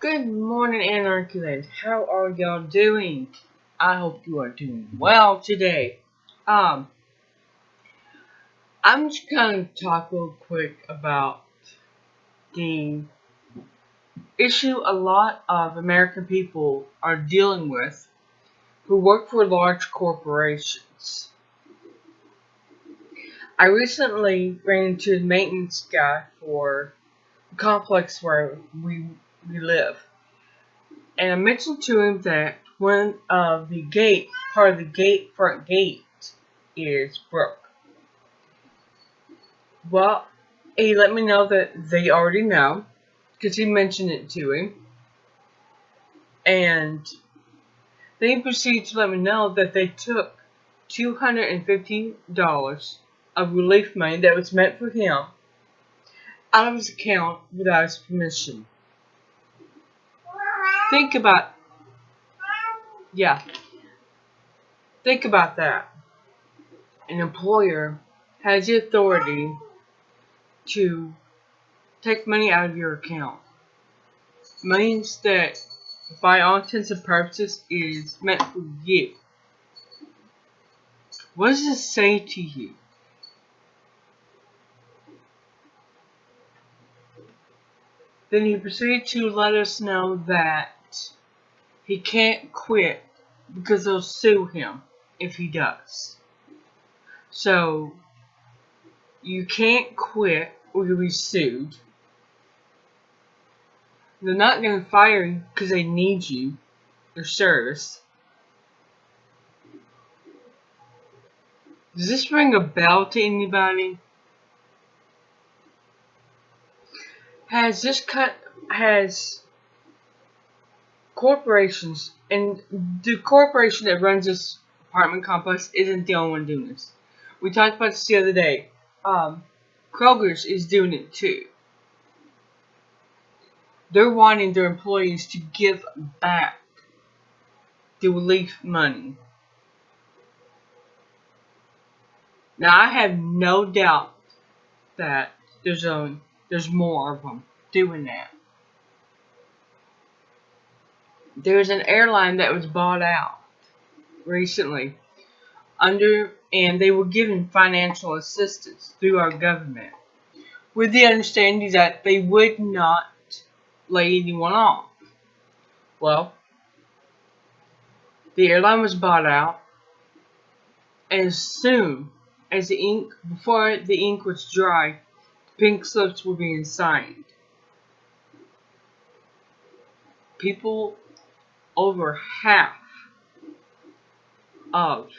Good morning, Anarchulate. How are y'all doing? I hope you are doing well today. Um, I'm just gonna talk real quick about the issue a lot of American people are dealing with who work for large corporations. I recently ran into the maintenance guy for the complex where we live. And I mentioned to him that one of the front gate is broke. Well, he let me know that they already know, because he mentioned it to him. And then he proceeded to let me know that they took $250 of relief money that was meant for him out of his account without his permission. Think about, yeah, think about that. An employer has the authority to take money out of your account. Means that, by all intents and purposes, is meant for you. What does it say to you? Then he proceeded to let us know that he can't quit because they'll sue him if he does. So, you can't quit or you'll be sued. They're not going to fire you because they need you. They're serfs. Does this ring a bell to anybody? Has corporations, and the corporation that runs this apartment complex isn't the only one doing this. We talked about this the other day. Kroger's is doing it too. They're wanting their employees to give back the relief money. Now, I have no doubt that there's more of them doing that. There's an airline that was bought out recently and they were given financial assistance through our government with the understanding that they would not lay anyone off. Well, the airline was bought out, and before the ink was dry, pink slips were being signed. People, over half of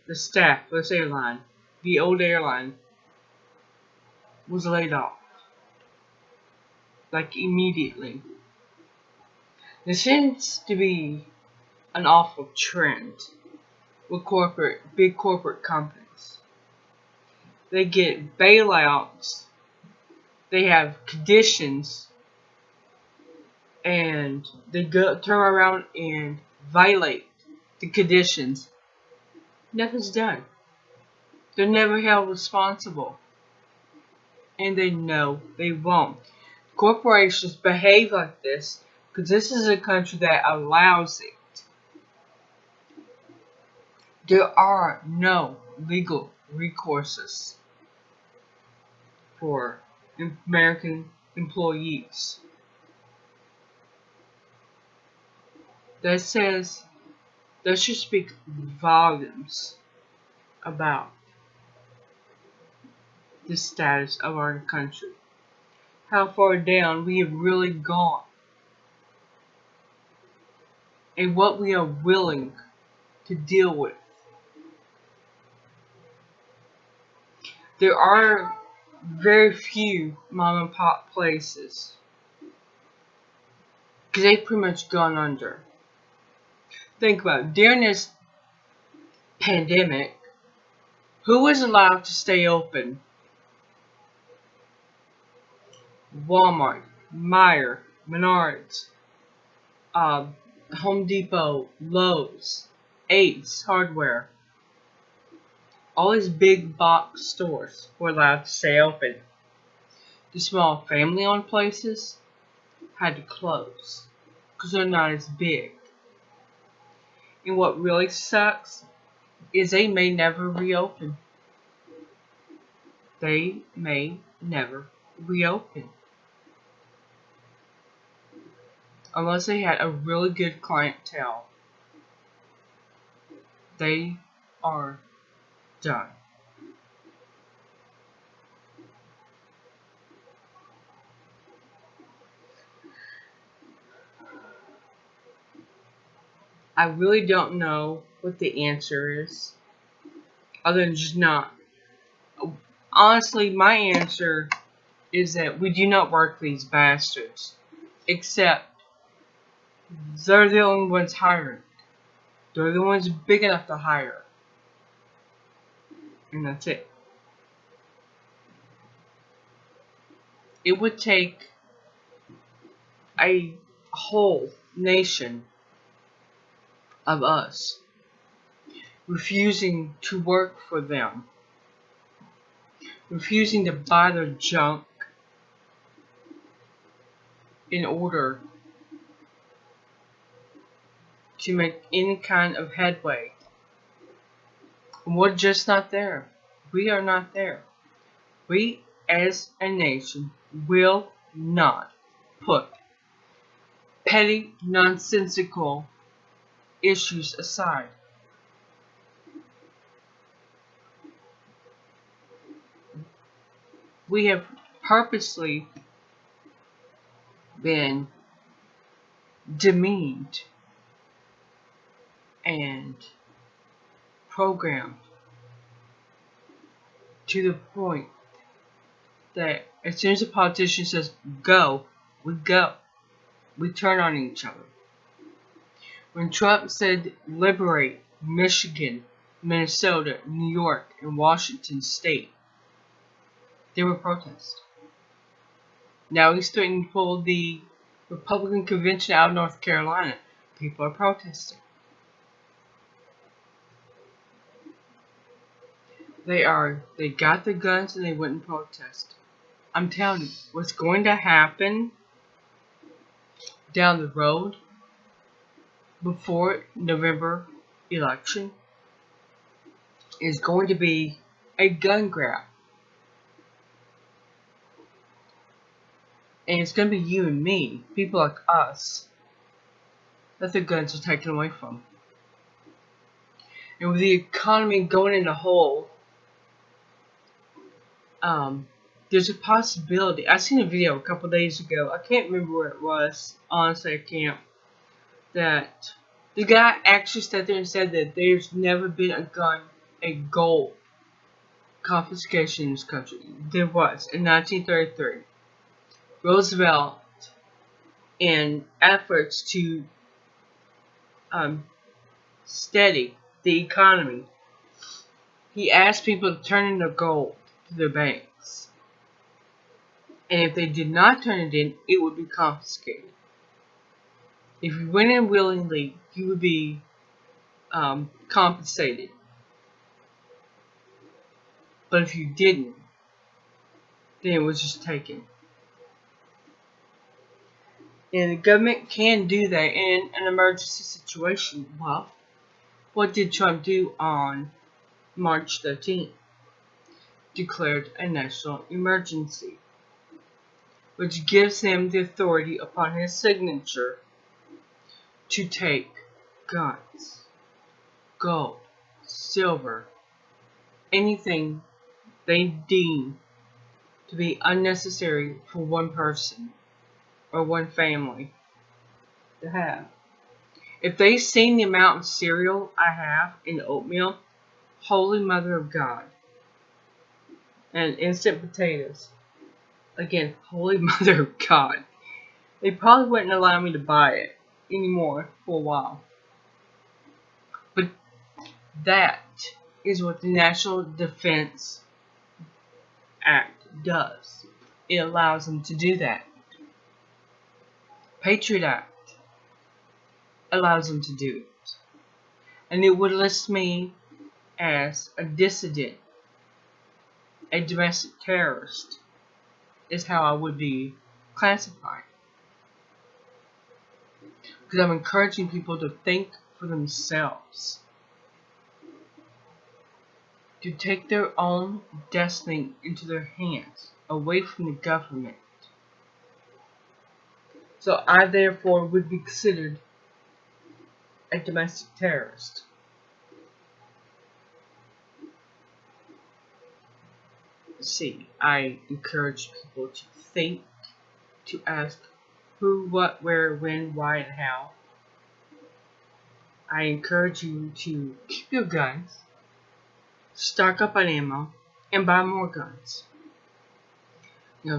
the staff of this airline, the old airline, was laid off. Like, immediately. There seems to be an awful trend with big corporate companies. They get bailouts, they have conditions, and they turn around and violate the conditions. Nothing's done. They're never held responsible. And they know they won't. Corporations behave like this because this is a country that allows it. There are no legal recourses for American employees. That should speak volumes about the status of our country. How far down we have really gone. And what we are willing to deal with. There are very few mom and pop places, because they've pretty much gone under. Think about it. During this pandemic, who was allowed to stay open? Walmart, Meijer, Menards, Home Depot, Lowe's, Ace Hardware. All these big box stores were allowed to stay open. The small family-owned places had to close. because they're not as big. And what really sucks is they may never reopen. They may never reopen. Unless they had a really good clientele. They are done. I really don't know what the answer is. Other than just not. Honestly, my answer is that we do not work these bastards. Except they're the only ones hiring. They're the ones big enough to hire. And that's it. It would take a whole nation of us refusing to work for them, refusing to buy their junk in order to make any kind of headway. We're just not there. We are not there. We, as a nation, will not put petty, nonsensical issues aside. We have purposely been demeaned and programmed to the point that as soon as a politician says go, we go. We turn on each other. When Trump said liberate Michigan, Minnesota, New York, and Washington State, there were protests. Now he's threatening to pull the Republican convention out of North Carolina. People are protesting. They got the guns and they wouldn't protest. I'm telling you, what's going to happen down the road before November election is going to be a gun grab. And it's going to be you and me, people like us, that the guns are taken away from. And with the economy going in a hole, there's a possibility. I seen a video a couple days ago. I can't remember where it was. Honestly, I can't. That the guy actually sat there and said that there's never been a gold confiscation in this country. There was in 1933. Roosevelt, in efforts to steady the economy, he asked people to turn in their gold to their banks. And if they did not turn it in, it would be confiscated. If you went in willingly, you would be compensated. But if you didn't, then it was just taken. And the government can do that in an emergency situation. Well, what did Trump do on March 13th? Declared a national emergency, which gives him the authority upon his signature to take guns, gold, silver, anything they deem to be unnecessary for one person or one family to have. If they seen the amount of cereal I have in oatmeal, holy mother of God, and instant potatoes, again, holy mother of God, they probably wouldn't allow me to buy it anymore for a while. But that is what the National Defense Act does. It allows them to do that. Patriot Act allows them to do it. And it would list me as a dissident, a domestic terrorist, is how I would be classified. Because I'm encouraging people to think for themselves. To take their own destiny into their hands, away from the government. So I therefore would be considered a domestic terrorist. See, I encourage people to think, to ask who, what, where, when, why, and how. I encourage you to keep your guns, stock up on ammo, and buy more guns.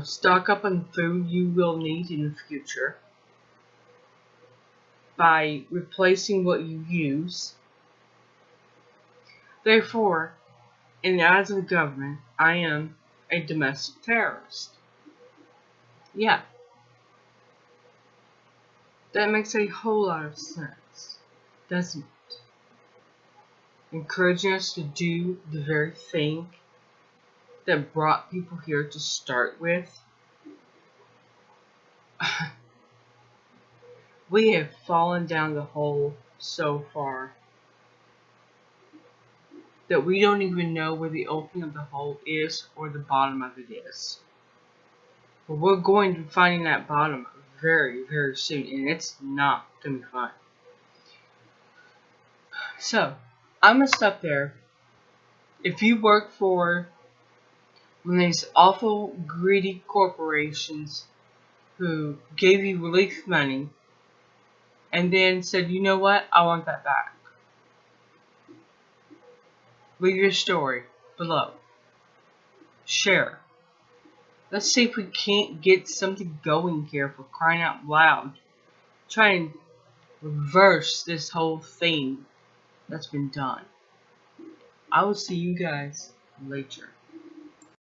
Stock up on food you will need in the future by replacing what you use. Therefore, in the eyes of the government, I am a domestic terrorist. Yeah, that makes a whole lot of sense, doesn't it? Encouraging us to do the very thing that brought people here to start with. We have fallen down the hole so far that we don't even know where the opening of the hole is or the bottom of it is. But we're going to be finding that bottom very, very soon, and it's not going to be fun. So, I'm going to stop there. If you work for one of these awful, greedy corporations who gave you relief money and then said, you know what, I want that back, leave your story below. Share. Let's see if we can't get something going here, for crying out loud. Try and reverse this whole thing that's been done. I will see you guys later.